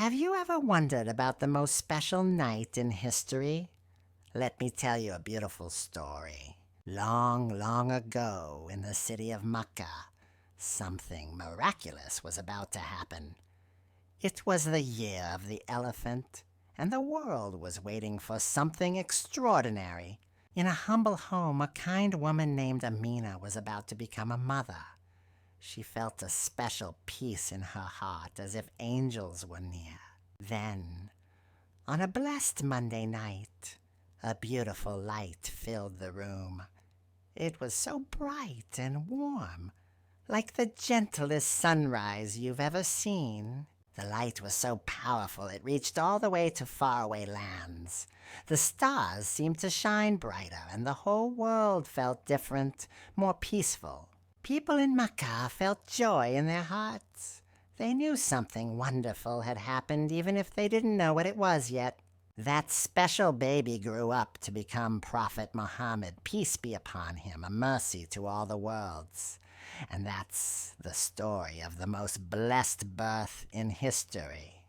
Have you ever wondered about the most special night in history? Let me tell you a beautiful story. Long, long ago, in the city of Mecca, something miraculous was about to happen. It was the year of the elephant, and the world was waiting for something extraordinary. In a humble home, a kind woman named Amina was about to become a mother. She felt a special peace in her heart, as if angels were near. Then, on a blessed Monday night, a beautiful light filled the room. It was so bright and warm, like the gentlest sunrise you've ever seen. The light was so powerful it reached all the way to faraway lands. The stars seemed to shine brighter, and the whole world felt different, more peaceful. People in Mecca felt joy in their hearts. They knew something wonderful had happened, even if they didn't know what it was yet. That special baby grew up to become Prophet Muhammad, peace be upon him, a mercy to all the worlds. And that's the story of the most blessed birth in history.